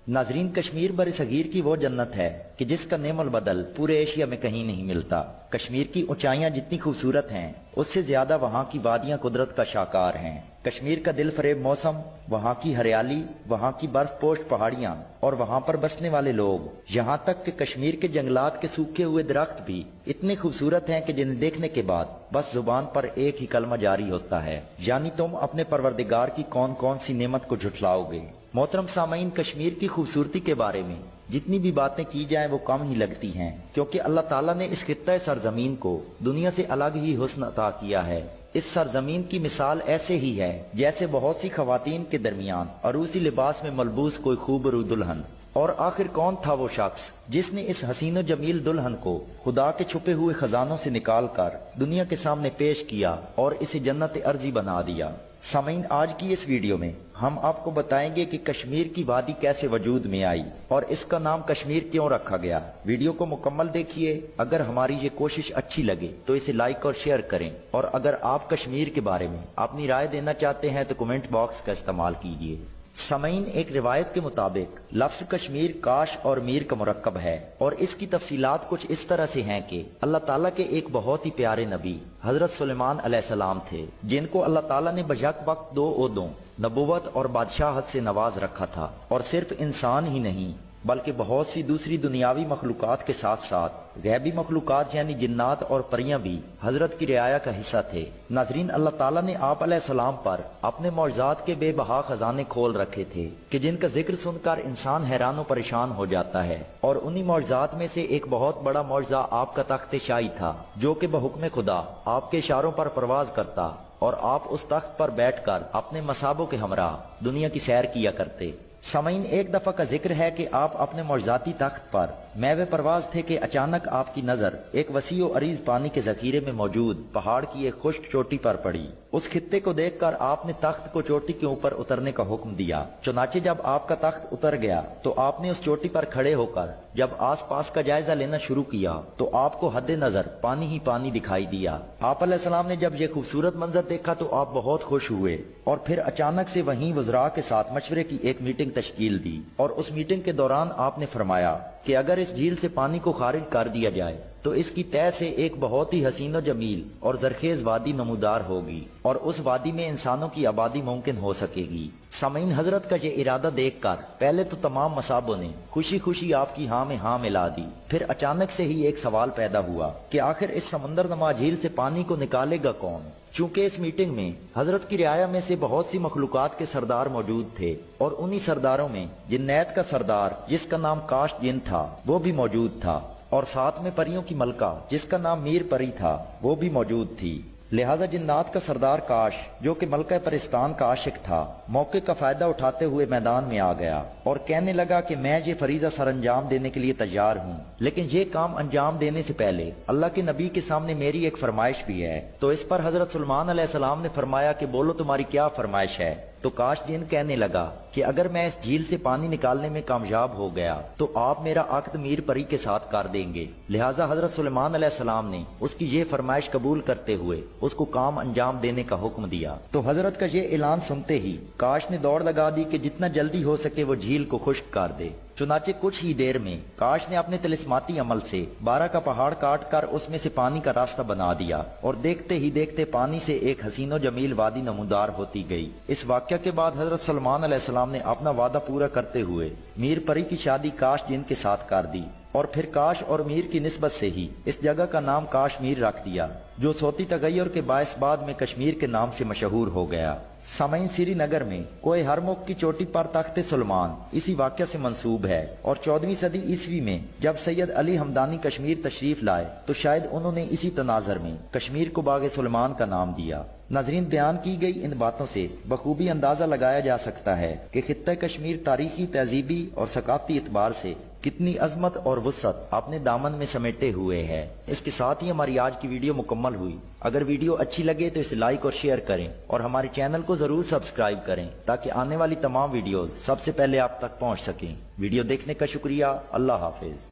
नाजरीन, कश्मीर बर सगीर की वो जन्नत है कि जिसका नेमल बदल पूरे एशिया में कहीं नहीं मिलता। कश्मीर की ऊंचाइयां जितनी खूबसूरत हैं, उससे ज्यादा वहाँ की वादियां कुदरत का शाकार हैं। कश्मीर का दिल फरेब मौसम, वहाँ की हरियाली, वहाँ की बर्फ पोस्ट पहाड़ियाँ और वहाँ पर बसने वाले लोग, यहाँ तक कि कश्मीर के जंगलात के सूखे हुए दरख्त भी इतने खूबसूरत हैं कि जिन्हें देखने के बाद बस जुबान पर एक ही कलमा जारी होता है, यानी तुम अपने परवरदिगार की कौन कौन सी नेमत को झुठलाओगे। मोहतरम सामीन, कश्मीर की खूबसूरती के बारे में जितनी भी बातें की जाएं वो कम ही लगती हैं, क्योंकि अल्लाह ताला ने इस खित्ता सरजमीन को दुनिया से अलग ही हुस्न अता किया है। इस सरजमीन की मिसाल ऐसे ही है जैसे बहुत सी खवातीन के दरमियान अरूसी लिबास में मलबूस कोई खूबरू दुल्हन। और आखिर कौन था वो शख्स जिसने इस हसीनो जमील दुल्हन को खुदा के छुपे हुए खजानों से निकाल कर दुनिया के सामने पेश किया और इसे जन्नत अर्जी बना दिया। सामीन, आज की इस वीडियो में हम आपको बताएंगे कि कश्मीर की वादी कैसे वजूद में आई और इसका नाम कश्मीर क्यों रखा गया। वीडियो को मुकम्मल देखिए। अगर हमारी ये कोशिश अच्छी लगे तो इसे लाइक और शेयर करें, और अगर आप कश्मीर के बारे में अपनी राय देना चाहते हैं तो कमेंट बॉक्स का इस्तेमाल कीजिए। सामीन, एक रिवायत के मुताबिक लफ्ज कश्मीर काश और मीर का मुरक्कब है, और इसकी तफसीलात कुछ इस तरह से हैं कि अल्लाह ताला के एक बहुत ही प्यारे नबी हजरत सुलेमान अलैहिस्सलाम थे, जिनको अल्लाह ताला ने बयक वक्त दो ओहदों नबुवत और बादशाहत से नवाज रखा था। और सिर्फ इंसान ही नहीं बल्कि बहुत सी दूसरी दुनियावी मखलूकात के साथ साथ गैबी मखलूकात यानी जिन्नात और परियां भी हजरत की रियाया का हिस्सा थे। नाजरीन, अल्लाह ताला ने आप अलैहिस्सलाम पर अपने मौजज़ात के बेबहा खजाने खोल रखे थे कि जिनका जिक्र सुनकर इंसान हैरान परेशान हो जाता है। और उन्हीं मौजज़ात में से एक बहुत बड़ा मौजज़ा आपका तख्त शाही था, जो कि बहुक्म खुदा आपके इशारों पर परवाज करता और आप उस तख्त पर बैठकर अपने मसाबों के हमरा दुनिया की सैर किया करते। सामीन, एक दफा का जिक्र है कि आप अपने मौजज़ाती तख्त पर मैवे परवाज थे कि अचानक आपकी नजर एक वसी और अरीज पानी के जखीरे में मौजूद पहाड़ की एक खुश्क चोटी पर पड़ी। उस खित्ते को देखकर आपने तख्त को चोटी के ऊपर उतरने का हुक्म दिया। चुनाचे जब आपका तख्त उतर गया तो आपने उस चोटी पर खड़े होकर जब आस पास का जायजा लेना शुरू किया तो आपको हद नजर पानी ही पानी दिखाई दिया। आप अलैहिस्सलाम ने जब ये खूबसूरत मंजर देखा तो आप बहुत खुश हुए और फिर अचानक से वहीं वज़रा के साथ मशवरे की एक मीटिंग तश्कील दी। और उस मीटिंग के दौरान आपने फरमाया कि अगर इस झील से पानी को खारिज कर दिया जाए तो इसकी तय से एक बहुत ही हसीनो जमील और जरखेज वादी नमूदार होगी और उस वादी में इंसानों की आबादी मुमकिन हो सकेगी। सामीन, हजरत का ये इरादा देखकर पहले तो तमाम मसाबों ने खुशी खुशी आपकी हाँ में हाँ मिला दी। फिर अचानक से ही एक सवाल पैदा हुआ कि आखिर इस समंदर नमा झील से पानी को निकालेगा कौन। चूंकि इस मीटिंग में हजरत की रियाया में से बहुत सी मखलूकात के सरदार मौजूद थे और उन्हीं सरदारों में जिन्नैत का सरदार जिसका नाम काश जिन था वो भी मौजूद था, और साथ में परियों की मलका जिसका नाम मीर परी था वो भी मौजूद थी। लिहाजा जिन्नात का सरदार काश, जो कि मलका परिस्तान का आशिक था, मौके का फायदा उठाते हुए मैदान में आ गया और कहने लगा कि मैं ये फरीजा सर अंजाम देने के लिए तैयार हूँ, लेकिन ये काम अंजाम देने से पहले अल्लाह के नबी के सामने मेरी एक फरमाइश भी है। तो इस पर हजरत सुलेमान अलैहिस्सलाम ने फरमाया कि बोलो तुम्हारी क्या फरमाइश है। तो काश जिन कहने लगा कि अगर मैं इस झील से पानी निकालने में कामयाब हो गया तो आप मेरा अक्द मीर परी के साथ कर देंगे। लिहाजा हजरत सुलेमान अलैहिस्सलाम ने उसकी ये फरमाइश कबूल करते हुए उसको काम अंजाम देने का हुक्म दिया। तो हजरत का ये ऐलान सुनते ही काश ने दौड़ लगा दी कि जितना जल्दी हो सके वो झील को खुश्क कर दे। चुनाचे कुछ ही देर में काश ने अपने तिलिस्माती अमल से 12 का पहाड़ काट कर उसमें से पानी का रास्ता बना दिया और देखते ही देखते पानी से एक हसीनो जमील वादी नमूदार होती गई। इस वाक्य के बाद हजरत सुलेमान अलैहिस्सलाम ने अपना वादा पूरा करते हुए मीर परी की शादी काश जिन के साथ कर दी और फिर काश और मीर की निस्बत से ही इस जगह का नाम काश्मीर रख दिया, जो सोती तगैयुर के बायस बाद में कश्मीर के नाम से मशहूर हो गया। सामीन, श्रीनगर में कोई हरमुख की चोटी पर तख्त सुलेमान इसी वाक्य से मंसूब है और 14वीं सदी ईस्वी में जब सैयद अली हमदानी कश्मीर तशरीफ लाए तो शायद उन्होंने इसी तनाजर में कश्मीर को बाग सुलेमान का नाम दिया। नाजरीन, बयान की गई इन बातों से बखूबी अंदाजा लगाया जा सकता है कि खित्ता कश्मीर तारीखी, तहजीबी और सकाफती एतबार से कितनी अजमत और वुसअत अपने दामन में समेटे हुए है। इसके साथ ही हमारी आज की वीडियो मुकम्मल हुई। अगर वीडियो अच्छी लगे तो इसे लाइक और शेयर करें और हमारे चैनल को जरूर सब्सक्राइब करें ताकि आने वाली तमाम वीडियोस सबसे पहले आप तक पहुंच सकें। वीडियो देखने का शुक्रिया। अल्लाह हाफिज।